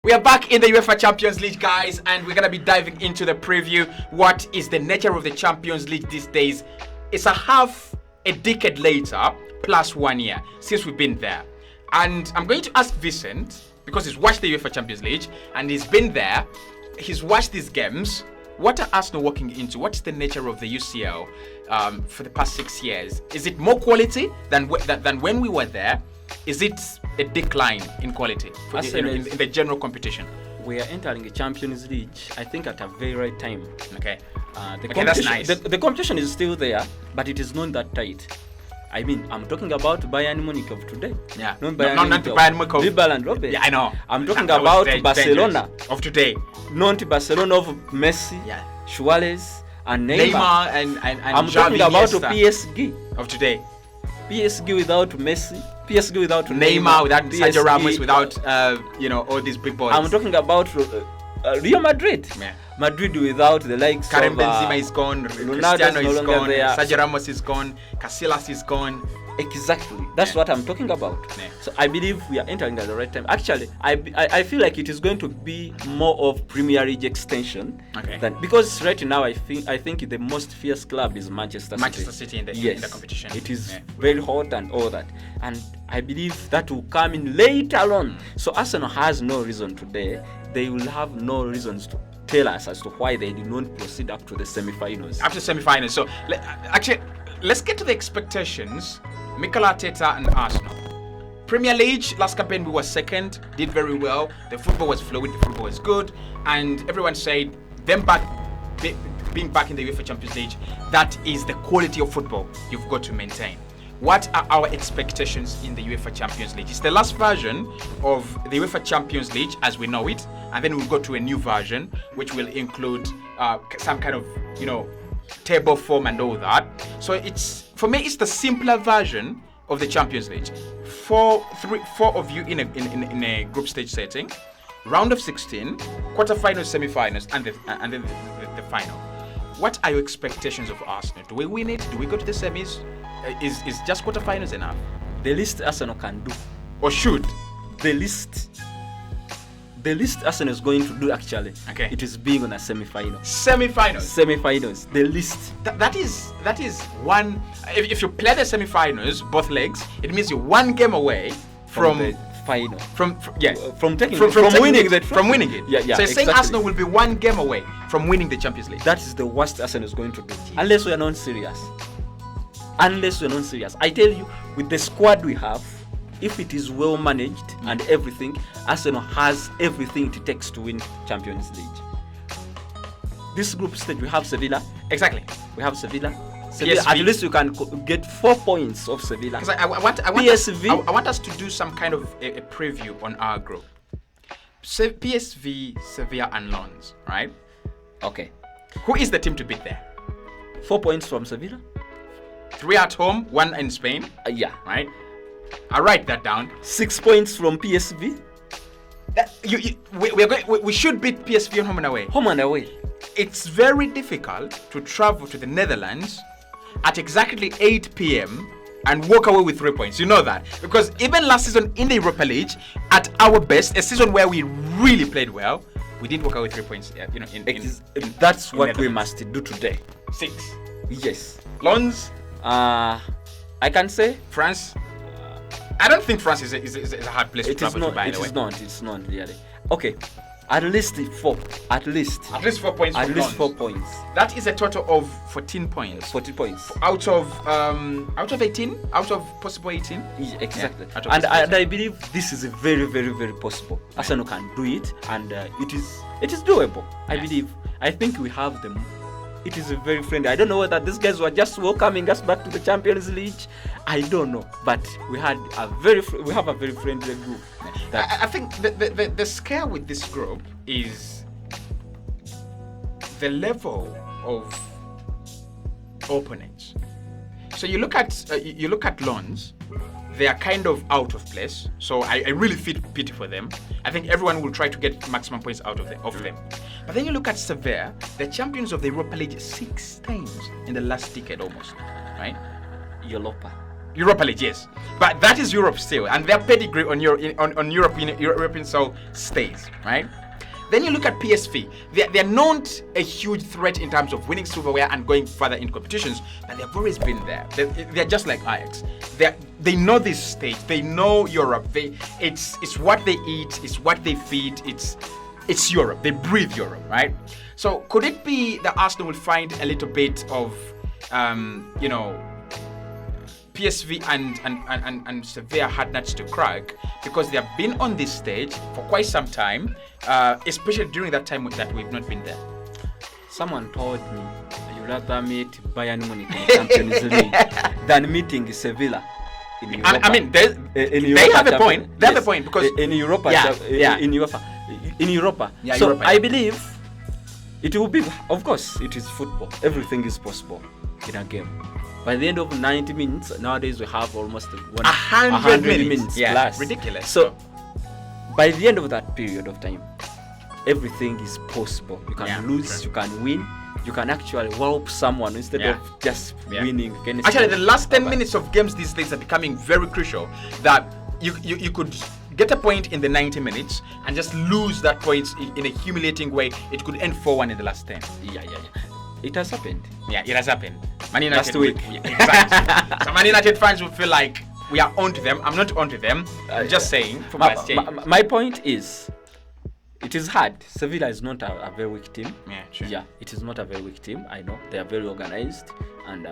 We are back in the UEFA Champions League, guys, and we're going to be diving into the preview. What is the nature of the Champions League these days? It's a decade later, plus 1 year, since we've been there. And I'm going to ask Vincent, because he's watched the UEFA Champions League, and he's been there, he's watched these games. What are Arsenal walking into? What is the nature of the UCL for the past 6 years? Is it more quality than when we were there? Is it a decline in quality in the general competition? We are entering a Champions League, I think, at a very right time. Okay. That's nice. The competition is still there, but it is not that tight. I mean, I'm talking about Bayern Munich of today. Yeah. Not Bayern Munich of today. Yeah, I know. I'm talking about Barcelona of today. Not Barcelona of Messi, Suarez, and Neymar. and I'm talking about PSG of today. PSG without Messi, PSG without Neymar, without PSG, Sergio Ramos, without all these big boys. I'm talking about Real Madrid. Yeah. Madrid without the likes Karim of Benzema is gone, Cristiano is gone, Sergio Ramos is gone, Casillas is gone. Exactly. That's what I'm talking about. Yeah. So I believe we are entering at the right time. Actually, I feel like it is going to be more of Premier League extension. Okay. Because right now I think the most fierce club is Manchester City in the competition. It is very hot and all that. And I believe that will come in later on. So Arsenal has no reason today. They will have no reasons to tell us as to why they did not proceed up to the semi-finals. Up to semi-finals. So let's get to the expectations. Mikel Arteta and Arsenal. Premier League, last campaign we were second, did very well. The football was fluid, the football was good, and everyone said being back in the UEFA Champions League, that is the quality of football you've got to maintain. What are our expectations in the UEFA Champions League? It's the last version of the UEFA Champions League as we know it, and then we'll go to a new version which will include some kind of table form and all that. So for me it's the simpler version of the Champions League. Four of you in a group stage setting, round of 16, quarterfinals, semi-finals, and then the final. What are your expectations of Arsenal? Do we win it? Do we go to the semis? Is just quarterfinals enough? The least Arsenal can do, or should, the least Arsenal is going to do actually. Okay. It is being on a semi-final. Semi-finals. The least. That is one. If you play the semi-finals, both legs, it means you're one game away from the final. From winning it. Yeah. So you're saying Arsenal will be one game away from winning the Champions League. That is the worst Arsenal is going to do, unless we are not serious. I tell you, with the squad we have, if it is well managed and everything, Arsenal has everything it takes to win Champions League. This group stage, we have Sevilla. Exactly. We have Sevilla. At least you can get 4 points of Sevilla. Because I want us to do some kind of a preview on our group. PSV, Sevilla, and Lens, right? Okay. Who is the team to beat there? 4 points from Sevilla. 3 at home, 1 in Spain. Yeah. Right? I'll write that down. 6 points from PSV. We should beat PSV on home and away. Home and away. It's very difficult to travel to the Netherlands at exactly 8 p.m. and walk away with 3 points. You know that. Because even last season in the Europa League, at our best, a season where we really played well, we didn't walk away with 3 points. That's what we must do today. 6. Yes. Lens? I can say France. I don't think France is a hard place to travel to, by the way. It's not really. Okay, at least 4. At least 4 points. At least 4 points. That is a total of 14 points. 40 points. Out of 18? Out of possible 18? Yeah, exactly. Yeah, and I believe this is very, very, very possible. Arsenal can do it, and it is doable. I think we have them. It is very friendly. I don't know whether these guys were just welcoming us back to the Champions League. I don't know, but we have a very friendly group. I think the scare with this group is the level of opponents. So you look at Lens. They are kind of out of place. So I really feel pity for them. I think everyone will try to get maximum points out of them. But then you look at Sevilla, the champions of the Europa League 6 times in the last decade almost, right? Europa. Europa League, yes, but that is Europe still, and their pedigree on European soil stays, right? Then you look at PSV. They're not a huge threat in terms of winning silverware and going further in competitions, but they've always been there. They're just like Ajax. They know this stage. They know Europe. It's what they eat. It's what they feed. It's Europe. They breathe Europe, right? So could it be that Arsenal will find a little bit of, PSV and Sevilla hard nuts to crack because they have been on this stage for quite some time, especially during that time that we've not been there. Someone told me you'd rather meet Bayern Munich in the Champions League than meeting Sevilla in Europa. I mean, they have a point. They have a point because in Europa, in Europa. Yeah, so Europa. I believe it will be. Of course, it is football. Everything is possible in a game. By the end of 90 minutes, nowadays we have almost 100 minutes plus. Ridiculous. So by the end of that period of time, everything is possible. You can lose, you can win, you can actually wallop someone instead of just winning against. Actually, the last 10 minutes of games these days are becoming very crucial. That you could get a point in the 90 minutes and just lose that point in a humiliating way. It could end 4-1 in the last 10. Yeah. It has happened. Yeah, it has happened. Man United last week. Exactly. So Man United fans will feel like we are onto them. I'm not onto them. I'm just saying. From my point is, it is hard. Sevilla is not a very weak team. Yeah, true. Yeah, it is not a very weak team. I know they are very organized, and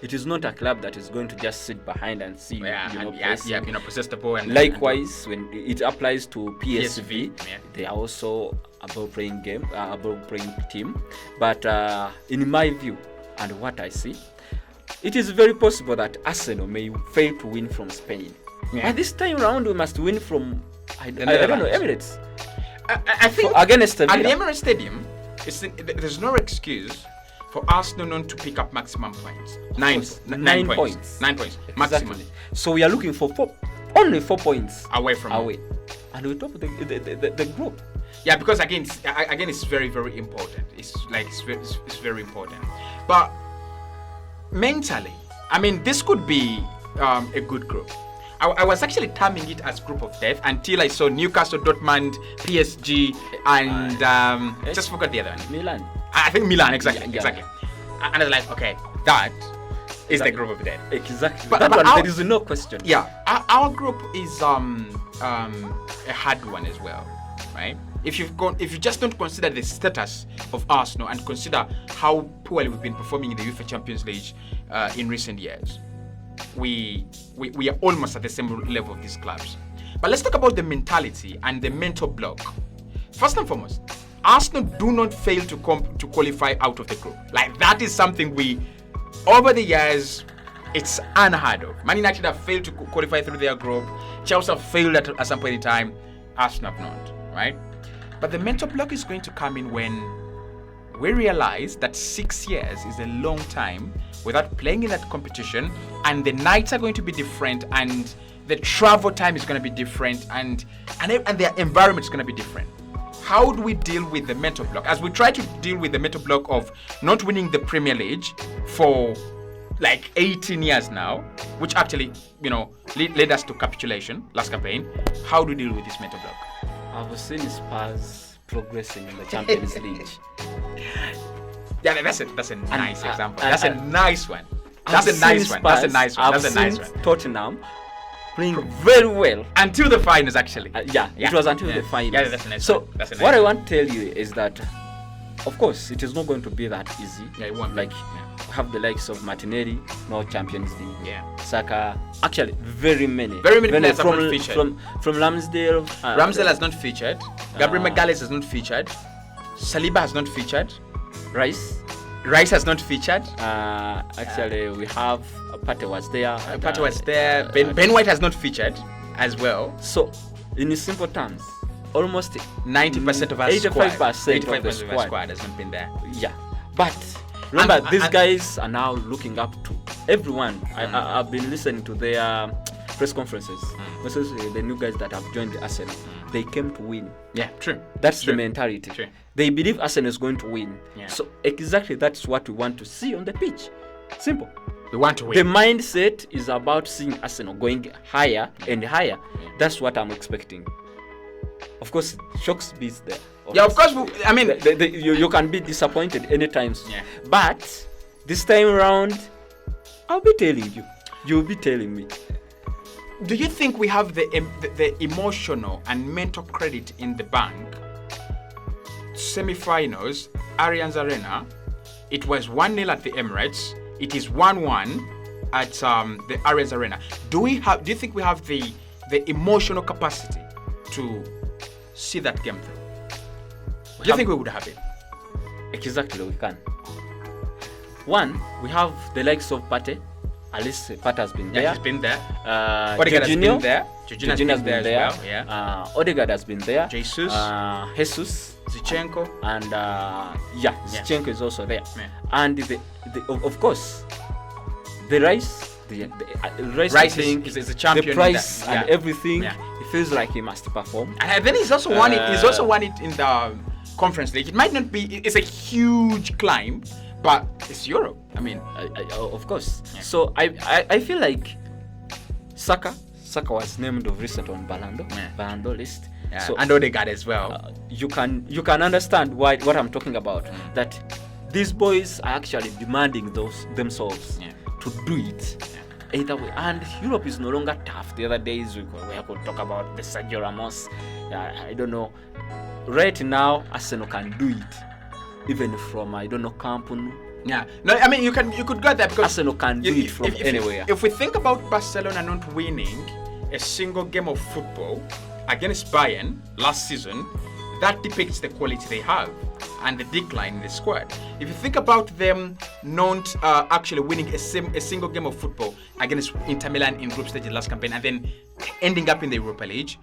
it is not a club that is going to just sit behind and see. Possess the ball. And likewise, when it applies to PSV, yeah. they are also a ball-playing team. But in my view and what I see, it is very possible that Arsenal may fail to win from Spain. Yeah. But this time around, we must win from I don't know, Emirates. I think against Sevilla. At the Emirates Stadium, there's no excuse for Arsenal not to pick up maximum points. 9 points. 9 points. Maximum. Exactly. So we are looking for only 4 points away from and we top the group. Yeah, because again, it's very, very important. It's very important. But mentally, I mean, this could be a good group. I was actually terming it as group of death until I saw Newcastle, Dortmund, PSG, and just forgot the other one. Milan. I think Milan, exactly. And I was like, okay, that is the group of death. Exactly. But there is no question. Yeah, our group is a hard one as well, right? If you just don't consider the status of Arsenal and consider how poorly we've been performing in the UEFA Champions League in recent years, we are almost at the same level of these clubs. But let's talk about the mentality and the mental block. First and foremost, Arsenal do not fail to qualify out of the group. Like, that is something over the years, it's unheard of. Man United have failed to qualify through their group. Chelsea have failed at some point in time. Arsenal have not, right? But the mental block is going to come in when we realize that 6 years is a long time without playing in that competition, and the nights are going to be different, and the travel time is going to be different, and the environment is going to be different. How do we deal with the mental block? As we try to deal with the mental block of not winning the Premier League for like 18 years now, which actually, led us to capitulation last campaign. How do we deal with this mental block? I've seen Spurs progressing in the Champions League. Yeah, that's a nice example. That's a nice one. That's a nice one. That's a nice one. Tottenham playing very well until the finals, actually. It was until the finals. Yeah, that's a nice one. That's a nice what I want to tell you is that, of course, it is not going to be that easy. Yeah, it won't. Have the likes of Martinelli, no Champions League. Yeah. Saka, actually, very many players have not featured. From Ramsdale. Ramsdale has not featured. Gabriel Magalhaes has not featured. Saliba has not featured. Rice has not featured. Actually, we have Partey was there. Partey was there. Ben White has not featured as well. So, in simple terms, almost 90% of our 85% of the squad has not been there. Yeah, but remember, these guys are now looking up to everyone. I've been listening to their press conferences. Especially the new guys that have joined Arsenal. They came to win. Yeah, true. That's the mentality. True. They believe Arsenal is going to win. Yeah. So exactly that's what we want to see on the pitch. Simple. We want to win. The mindset is about seeing Arsenal going higher and higher. That's what I'm expecting. Of course, shocks beats there. Of course. I mean, you can be disappointed anytime. Yeah. But this time around, I'll be telling you. You'll be telling me. do you think we have the emotional and mental credit in the bank? Semi-finals, Allianz Arena, it was 1-0 at the Emirates. It is 1-1 at the Allianz Arena. Do you think we have the emotional capacity to see that game through? Do you think we would have it? Exactly, we can. One, we have the likes of Pate. At least Pate has been there. Yeah, he's been there. Odegaard has been there. Jorginho has been there as well. Yeah. Odegaard has been there. Jesus. Jesus. Zichenko. And Zichenko is also there. Yeah. And of course, the Rice. Rice is a champion. The price and everything. Yeah. It feels like he must perform. And then he's also won it. He's also won it in the Conference League. It might not be. It's a huge climb, but it's Europe. I mean, of course. Yeah. So I feel like Saka was named of recent on Ballon d'Or list. Yeah. So and Odegaard as well. You can understand what I'm talking about. That these boys are actually demanding themselves to do it. Either way, and Europe is no longer tough. The other days we could talk about the Sergio Ramos. I don't know. Right now, Arsenal can do it, even from Camp Nou. Yeah. No, I mean you could go there because Arsenal can do it from anywhere. If we think about Barcelona not winning a single game of football against Bayern last season, that depicts the quality they have and the decline in the squad. If you think about them not actually winning a single game of football against Inter Milan in group stage last campaign and then ending up in the Europa League,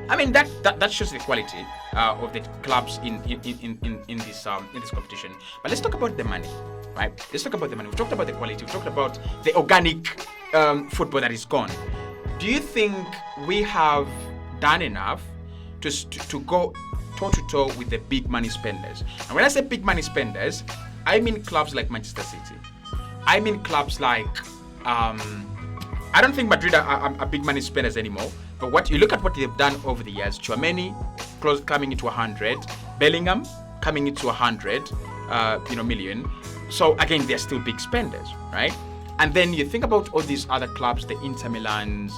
I mean that shows the quality of the clubs in this competition. But let's talk about the money, right? Let's talk about the money. We've talked about the quality. We've talked about the organic football that is gone. Do you think we have done enough to go toe-to-toe with the big money spenders? And when I say big money spenders, I mean clubs like Manchester City. I mean clubs like I don't think Madrid are big money spenders anymore. But what you look at what they've done over the years, Tchouaméni coming into 100, Bellingham coming into 100 million. So again, they're still big spenders, right? And then you think about all these other clubs, the Inter Milans,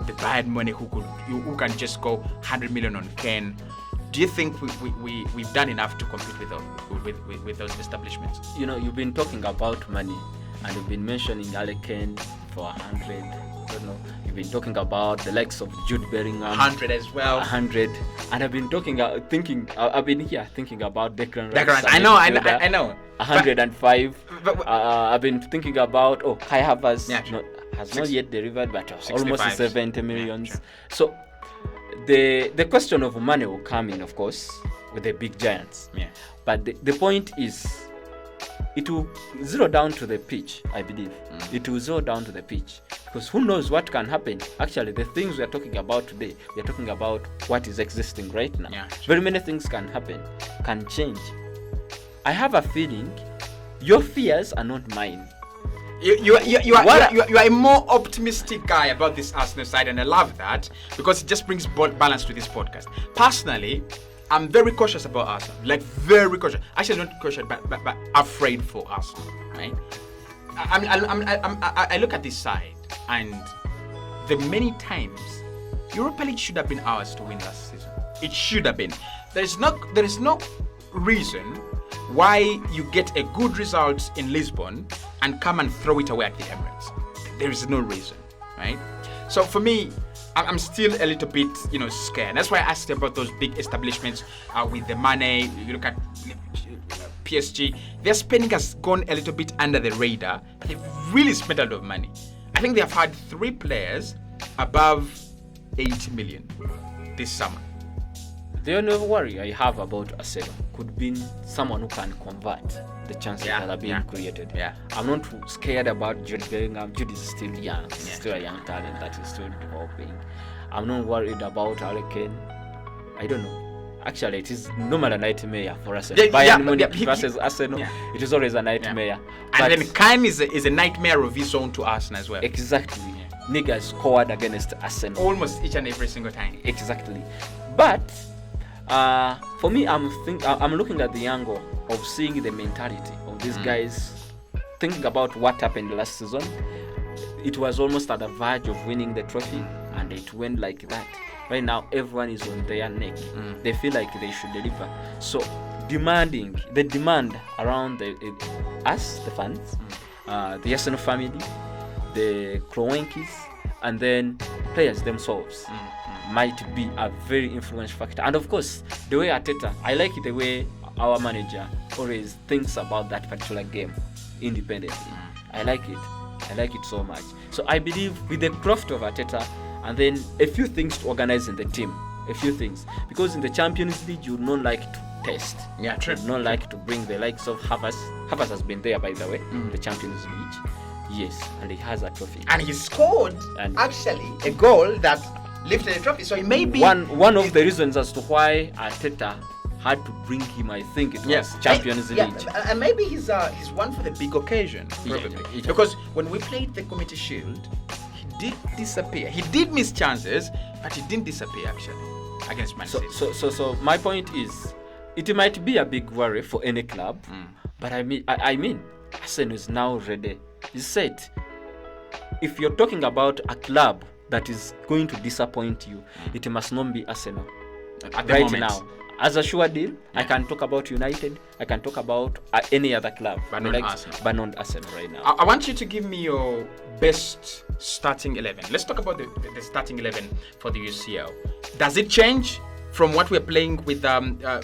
the Bayern Munich, who can just go 100 million on Kane. Do you think we've done enough to compete with those establishments? You've been talking about money, and you've been mentioning Kane for 100. I don't know. You've been talking about the likes of Jude Bellingham, 100 as well. 100, and I've been thinking about Declan Rice. I know. 105. I've been thinking about Kai Havertz. Yeah, has not yet delivered, but almost 70 millions. Yeah, sure. So the question of money will come in, of course, with the big giants. Yeah. But the point is, it will zero down to the pitch, I believe. It will zero down to the pitch. Because who knows what can happen? Actually, the things we are talking about today, we are talking about what is existing right now. Yeah, sure. Very many things can happen, can change. I have a feeling your fears are not mine. You are a more optimistic guy about this Arsenal side, and I love that because it just brings balance to this podcast. Personally, I'm very cautious about Arsenal, like very cautious. Actually, not cautious, but afraid for Arsenal, right? I look at this side, and the many times Europa League should have been ours to win last season. It should have been. There is no reason why you get a good result in Lisbon and come and throw it away at the Emirates. There is no reason, right? So for me, I'm still a little bit, scared. That's why I asked about those big establishments with the money. You look at PSG, their spending has gone a little bit under the radar. They've really spent a lot of money. I think they have had 3 players above 80 million this summer. The only worry I have about Arsenal could be someone who can convert the chances that are being created. Yeah. I'm not scared about Jude Bellingham. Jude is still young. He's still a young talent that is still developing. I'm not worried about Kane. I don't know. Actually, it is normally a nightmare for us. Yeah, Bayern but Munich he- versus Arsenal, yeah. it is always a nightmare. And then Kane is a nightmare of his own to Arsenal as well. Exactly. Niggas scored against Arsenal. Almost each and every single time. Exactly. But for me, I'm looking at the angle of seeing the mentality of these guys, thinking about what happened last season. It was almost at the verge of winning the trophy, and it went like that. Right now, everyone is on their neck. They feel like they should deliver. So, the demand around us, the fans, the Arsenal family, the Kroenkes, and then players themselves might be a very influential factor. And of course, the way Arteta, I like the way our manager always thinks about that particular game independently. I like it so much. So I believe with the craft of Arteta, and then a few things to organize in the team, because in the Champions League you would not like to test. Yeah, true. You would not like to bring the likes of Havertz. Havertz has been there, by the way, in the Champions League. Yes, and he has a trophy. And he scored And- actually a goal that lifted the trophy. So it may be One of the reasons as to why Arteta had to bring him, I think it was Champions League. And maybe he's one for the big occasion, probably. Yeah. Because when we played the Community Shield, he did disappear. He did miss chances, but he didn't disappear actually against Man City. So my point is, it might be a big worry for any club, but I mean, Arsenal is now ready. It's set. If you're talking about a club that is going to disappoint you, it must not be Arsenal. At the Right moment. now, as a sure deal, I can talk about United. I can talk about any other club, But not Arsenal. But not Arsenal right now. I want you to give me your best starting 11. Let's talk about the starting 11 for the UCL. Does it change from what we're playing with in the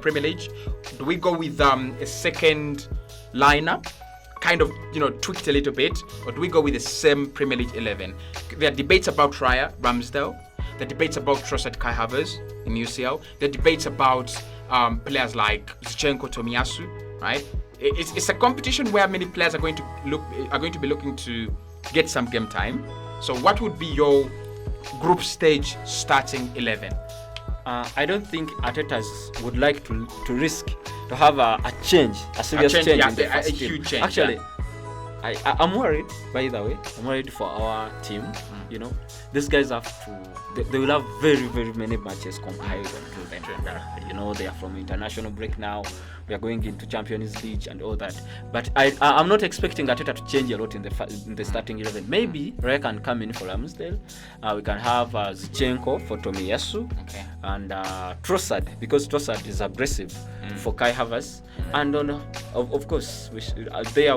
Premier League? Do we go with a second lineup, kind of tweaked a little bit, or do we go with the same Premier League 11? There are debates about Raya Ramsdale. The debates about Trossard, Kai Havertz in UCL. The debates about players like Zinchenko, Tomiyasu. Right? It's a competition where many players are going to be looking to get some game time. So, what would be your group stage starting 11? I don't think Arteta would like to risk to have a change, a serious change in the first a team. huge change. Actually, I'm worried, by the way. I'm worried for our team. These guys have to. They will have very, very many matches compiled to them. They are from international break now. We are going into Champions League and all that. But I'm not expecting Arteta to change a lot in the starting 11. Maybe Raya can come in for Ramsdale. We can have Zinchenko for Tomiyasu. Okay. And Trossard, because Trossard is aggressive, for Kai Havertz. And of course, we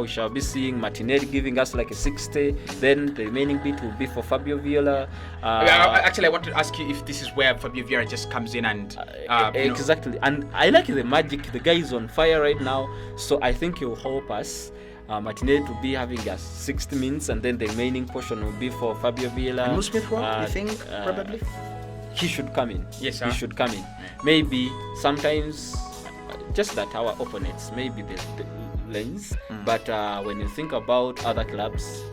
shall be seeing Martinelli giving us like a 60. Then the remaining bit will be for Fabio Vieira. Actually, I want to ask you if this is where Fabio Vieira just comes in and exactly. And I like the magic. The guy is on fire right now, so I think he will help us. Martinelli will be having us 60 minutes, and then the remaining portion will be for Fabio Vieira. And Smith Rowe, you think probably? He should come in. Yes, sir. He should come in. Maybe sometimes just that our opponents, maybe the lens. But when you think about other clubs,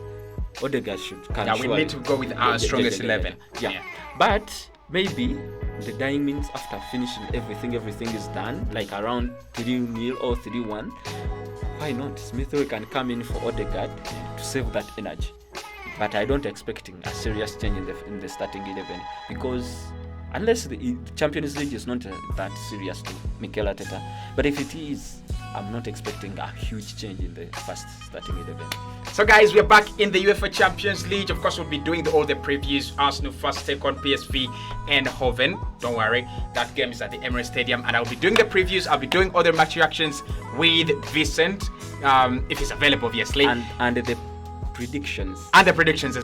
Odegaard should come. Yeah, we need to go with our strongest 11. Yeah. But maybe the dying minutes after finishing everything is done, like around 3-0 or 3-1. Why not? Smith Rowe can come in for Odegaard to save that energy. But I don't expecting a serious change in the starting 11, because unless the Champions League is not that serious to Mikel Arteta. But if it is, I'm not expecting a huge change in the first starting 11. So guys, we're back in the UEFA Champions League. Of course, we'll be doing all the previews. Arsenal first take on PSV Eindhoven. Don't worry, that game is at the Emirates Stadium, and I'll be doing the previews. I'll be doing other match reactions with Vincent, if he's available, obviously. And the predictions. And the predictions.